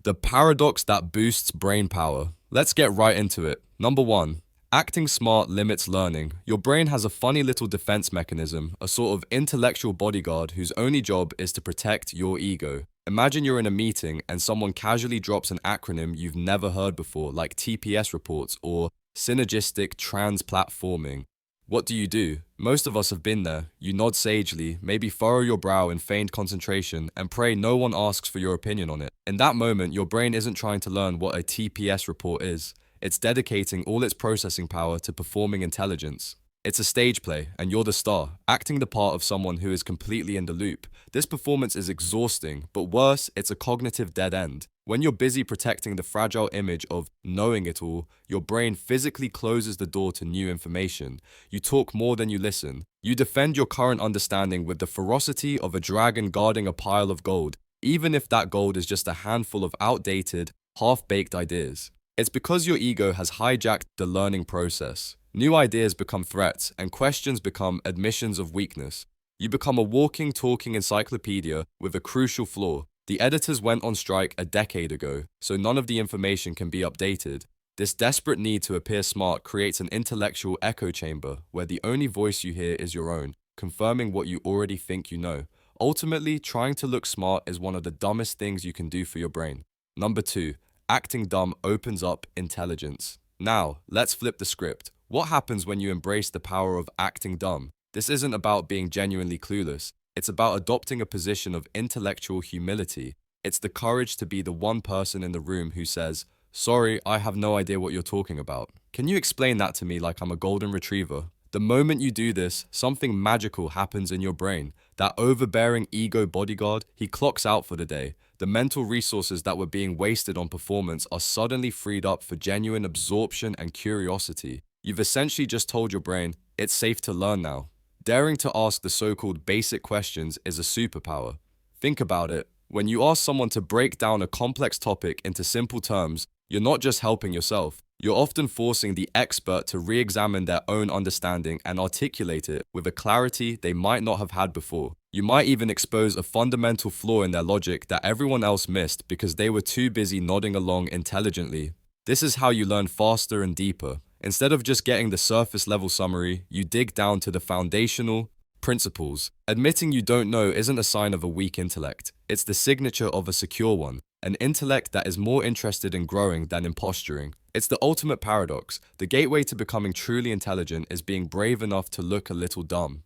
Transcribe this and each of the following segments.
The paradox that boosts brain power. Let's get right into it. Number 1. Acting smart limits learning. Your brain has a funny little defense mechanism, a sort of intellectual bodyguard whose only job is to protect your ego. Imagine you're in a meeting and someone casually drops an acronym you've never heard before, like TPS reports or synergistic transplatforming. What do? Most of us have been there. You nod sagely, maybe furrow your brow in feigned concentration, and pray no one asks for your opinion on it. In that moment, your brain isn't trying to learn what a TPS report is. It's dedicating all its processing power to performing intelligence. It's a stage play, and you're the star, acting the part of someone who is completely in the loop. This performance is exhausting, but worse, it's a cognitive dead end. When you're busy protecting the fragile image of knowing it all, your brain physically closes the door to new information. You talk more than you listen. You defend your current understanding with the ferocity of a dragon guarding a pile of gold, even if that gold is just a handful of outdated, half-baked ideas. It's because your ego has hijacked the learning process. New ideas become threats, and questions become admissions of weakness. You become a walking, talking encyclopedia with a crucial flaw. The editors went on strike a decade ago, so none of the information can be updated. This desperate need to appear smart creates an intellectual echo chamber where the only voice you hear is your own, confirming what you already think you know. Ultimately, trying to look smart is one of the dumbest things you can do for your brain. Number 2. Acting dumb opens up intelligence. Now, let's flip the script. What happens when you embrace the power of acting dumb? This isn't about being genuinely clueless. It's about adopting a position of intellectual humility. It's the courage to be the one person in the room who says, "Sorry, I have no idea what you're talking about. Can you explain that to me like I'm a golden retriever?" The moment you do this, something magical happens in your brain. That overbearing ego bodyguard, he clocks out for the day. The mental resources that were being wasted on performance are suddenly freed up for genuine absorption and curiosity. You've essentially just told your brain, it's safe to learn now. Daring to ask the so-called basic questions is a superpower. Think about it. When you ask someone to break down a complex topic into simple terms, you're not just helping yourself. You're often forcing the expert to re-examine their own understanding and articulate it with a clarity they might not have had before. You might even expose a fundamental flaw in their logic that everyone else missed because they were too busy nodding along intelligently. This is how you learn faster and deeper. Instead of just getting the surface level summary, you dig down to the foundational principles. Admitting you don't know isn't a sign of a weak intellect. It's the signature of a secure one, an intellect that is more interested in growing than in posturing. It's the ultimate paradox. The gateway to becoming truly intelligent is being brave enough to look a little dumb.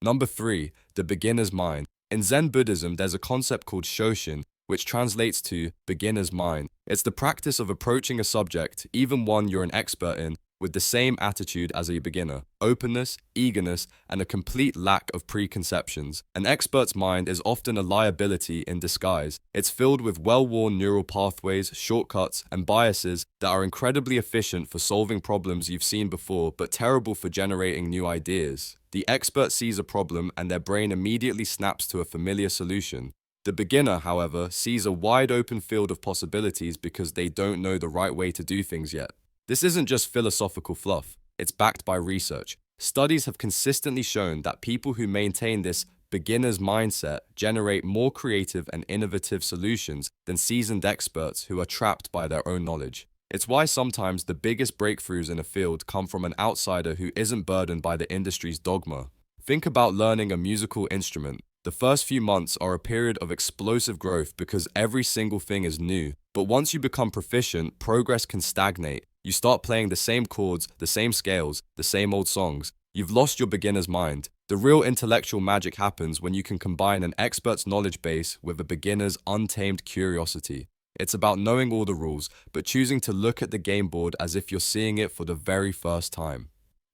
Number 3, the beginner's mind. In Zen Buddhism, there's a concept called Shoshin, which translates to beginner's mind. It's the practice of approaching a subject, even one you're an expert in, with the same attitude as a beginner: openness, eagerness, and a complete lack of preconceptions. An expert's mind is often a liability in disguise. It's filled with well-worn neural pathways, shortcuts, and biases that are incredibly efficient for solving problems you've seen before, but terrible for generating new ideas. The expert sees a problem and their brain immediately snaps to a familiar solution. The beginner, however, sees a wide-open field of possibilities because they don't know the right way to do things yet. This isn't just philosophical fluff, it's backed by research. Studies have consistently shown that people who maintain this beginner's mindset generate more creative and innovative solutions than seasoned experts who are trapped by their own knowledge. It's why sometimes the biggest breakthroughs in a field come from an outsider who isn't burdened by the industry's dogma. Think about learning a musical instrument. The first few months are a period of explosive growth because every single thing is new. But once you become proficient, progress can stagnate. You start playing the same chords, the same scales, the same old songs. You've lost your beginner's mind. The real intellectual magic happens when you can combine an expert's knowledge base with a beginner's untamed curiosity. It's about knowing all the rules, but choosing to look at the game board as if you're seeing it for the very first time.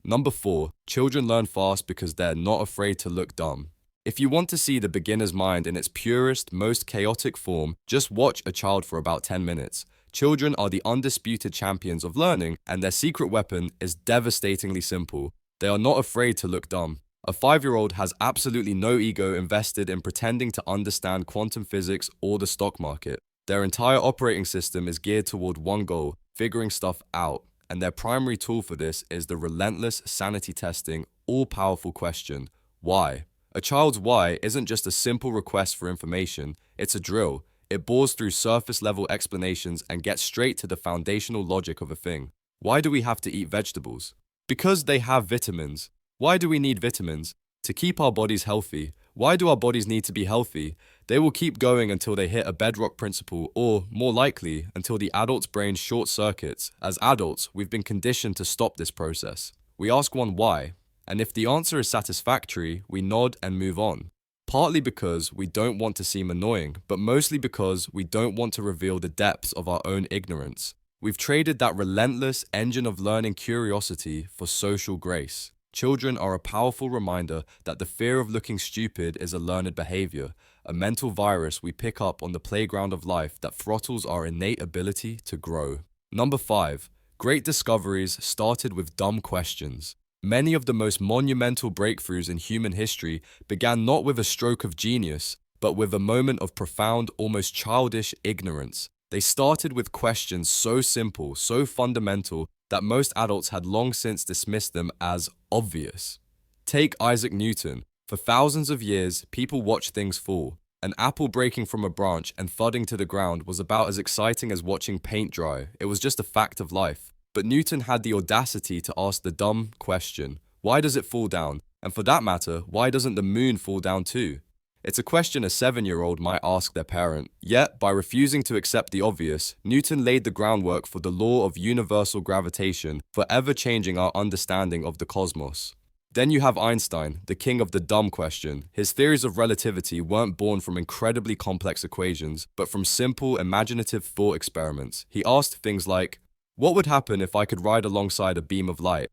Number 4, children learn fast because they're not afraid to look dumb. If you want to see the beginner's mind in its purest, most chaotic form, just watch a child for about 10 minutes. Children are the undisputed champions of learning, and their secret weapon is devastatingly simple. They are not afraid to look dumb. A 5-year-old has absolutely no ego invested in pretending to understand quantum physics or the stock market. Their entire operating system is geared toward one goal: figuring stuff out. And their primary tool for this is the relentless sanity testing, all-powerful question: why? A child's why isn't just a simple request for information, it's a drill. It bores through surface-level explanations and gets straight to the foundational logic of a thing. Why do we have to eat vegetables? Because they have vitamins. Why do we need vitamins? To keep our bodies healthy. Why do our bodies need to be healthy? They will keep going until they hit a bedrock principle, or, more likely, until the adult's brain short-circuits. As adults, we've been conditioned to stop this process. We ask one why, and if the answer is satisfactory, we nod and move on. Partly because we don't want to seem annoying, but mostly because we don't want to reveal the depths of our own ignorance. We've traded that relentless engine of learning curiosity for social grace. Children are a powerful reminder that the fear of looking stupid is a learned behavior, a mental virus we pick up on the playground of life that throttles our innate ability to grow. Number 5. Great discoveries started with dumb questions. Many of the most monumental breakthroughs in human history began not with a stroke of genius, but with a moment of profound, almost childish ignorance. They started with questions so simple, so fundamental, that most adults had long since dismissed them as obvious. Take Isaac Newton. For thousands of years, people watched things fall. An apple breaking from a branch and thudding to the ground was about as exciting as watching paint dry. It was just a fact of life. But Newton had the audacity to ask the dumb question, why does it fall down? And for that matter, why doesn't the moon fall down too? It's a question a 7-year-old might ask their parent. Yet, by refusing to accept the obvious, Newton laid the groundwork for the law of universal gravitation, forever changing our understanding of the cosmos. Then you have Einstein, the king of the dumb question. His theories of relativity weren't born from incredibly complex equations, but from simple, imaginative thought experiments. He asked things like, what would happen if I could ride alongside a beam of light?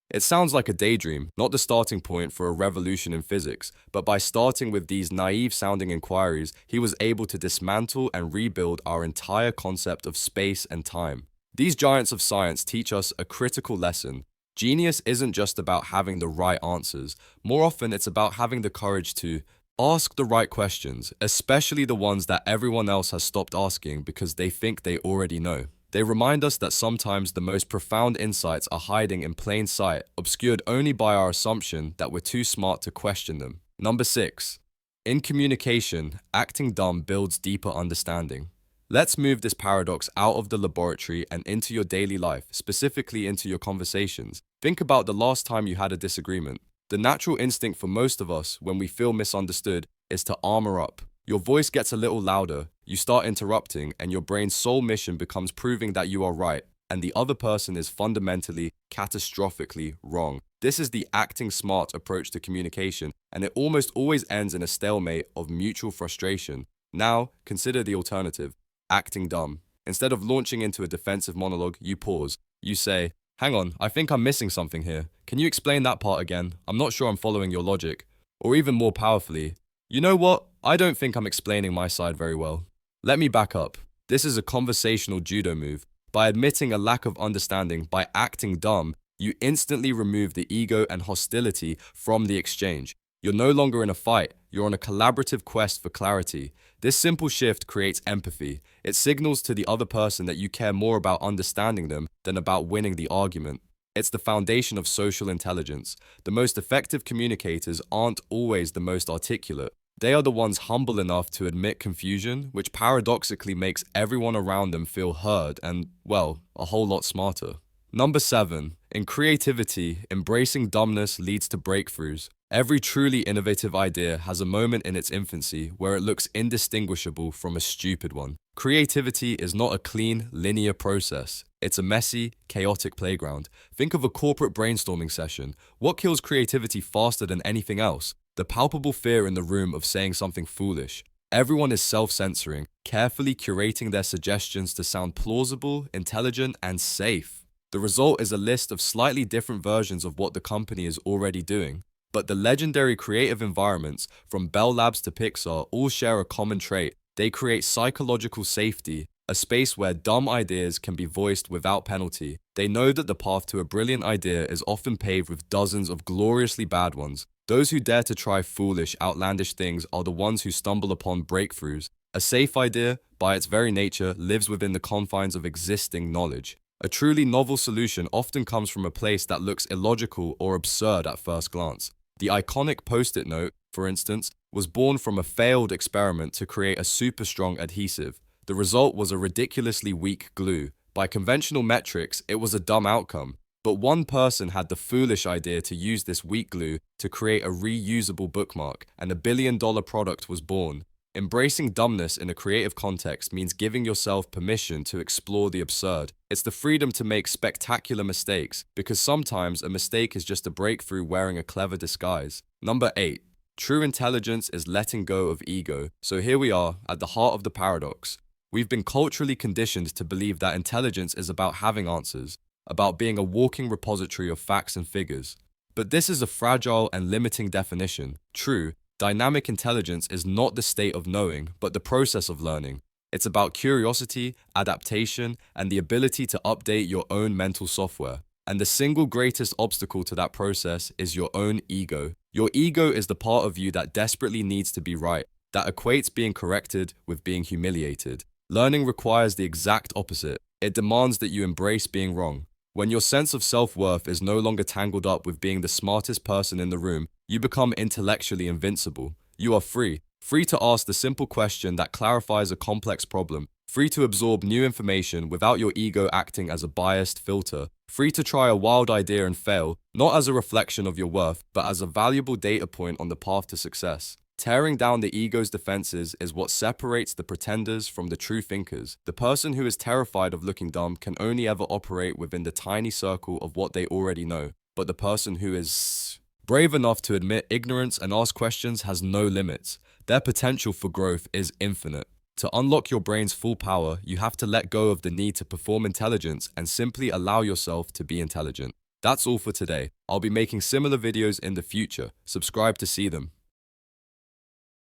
It sounds like a daydream, not the starting point for a revolution in physics, but by starting with these naive-sounding inquiries, he was able to dismantle and rebuild our entire concept of space and time. These giants of science teach us a critical lesson. Genius isn't just about having the right answers. More often, it's about having the courage to ask the right questions, especially the ones that everyone else has stopped asking because they think they already know. They remind us that sometimes the most profound insights are hiding in plain sight, obscured only by our assumption that we're too smart to question them. Number 6. In communication, acting dumb builds deeper understanding. Let's move this paradox out of the laboratory and into your daily life, specifically into your conversations. Think about the last time you had a disagreement. The natural instinct for most of us when we feel misunderstood is to armor up. Your voice gets a little louder, you start interrupting, and your brain's sole mission becomes proving that you are right, and the other person is fundamentally, catastrophically wrong. This is the acting smart approach to communication, and it almost always ends in a stalemate of mutual frustration. Now, consider the alternative, acting dumb. Instead of launching into a defensive monologue, you pause. You say, hang on, I think I'm missing something here. Can you explain that part again? I'm not sure I'm following your logic. Or even more powerfully, you know what? I don't think I'm explaining my side very well. Let me back up. This is a conversational judo move. By admitting a lack of understanding, by acting dumb, you instantly remove the ego and hostility from the exchange. You're no longer in a fight, you're on a collaborative quest for clarity. This simple shift creates empathy. It signals to the other person that you care more about understanding them than about winning the argument. It's the foundation of social intelligence. The most effective communicators aren't always the most articulate. They are the ones humble enough to admit confusion, which paradoxically makes everyone around them feel heard and, well, a whole lot smarter. Number 7. In creativity, embracing dumbness leads to breakthroughs. Every truly innovative idea has a moment in its infancy where it looks indistinguishable from a stupid one. Creativity is not a clean, linear process. It's a messy, chaotic playground. Think of a corporate brainstorming session. What kills creativity faster than anything else? The palpable fear in the room of saying something foolish. Everyone is self-censoring, carefully curating their suggestions to sound plausible, intelligent, and safe. The result is a list of slightly different versions of what the company is already doing. But the legendary creative environments, from Bell Labs to Pixar, all share a common trait. They create psychological safety, a space where dumb ideas can be voiced without penalty. They know that the path to a brilliant idea is often paved with dozens of gloriously bad ones. Those who dare to try foolish, outlandish things are the ones who stumble upon breakthroughs. A safe idea, by its very nature, lives within the confines of existing knowledge. A truly novel solution often comes from a place that looks illogical or absurd at first glance. The iconic post-it note, for instance, was born from a failed experiment to create a super strong adhesive. The result was a ridiculously weak glue. By conventional metrics, it was a dumb outcome. But one person had the foolish idea to use this weak glue to create a reusable bookmark, and $1 billion product was born. Embracing dumbness in a creative context means giving yourself permission to explore the absurd. It's the freedom to make spectacular mistakes, because sometimes a mistake is just a breakthrough wearing a clever disguise. Number 8. True intelligence is letting go of ego. So here we are, at the heart of the paradox. We've been culturally conditioned to believe that intelligence is about having answers, about being a walking repository of facts and figures. But this is a fragile and limiting definition. True, dynamic intelligence is not the state of knowing, but the process of learning. It's about curiosity, adaptation, and the ability to update your own mental software. And the single greatest obstacle to that process is your own ego. Your ego is the part of you that desperately needs to be right, that equates being corrected with being humiliated. Learning requires the exact opposite. It demands that you embrace being wrong. When your sense of self-worth is no longer tangled up with being the smartest person in the room, you become intellectually invincible. You are free. Free to ask the simple question that clarifies a complex problem. Free to absorb new information without your ego acting as a biased filter. Free to try a wild idea and fail, not as a reflection of your worth, but as a valuable data point on the path to success. Tearing down the ego's defenses is what separates the pretenders from the true thinkers. The person who is terrified of looking dumb can only ever operate within the tiny circle of what they already know. But the person who is brave enough to admit ignorance and ask questions has no limits. Their potential for growth is infinite. To unlock your brain's full power, you have to let go of the need to perform intelligence and simply allow yourself to be intelligent. That's all for today. I'll be making similar videos in the future. Subscribe to see them.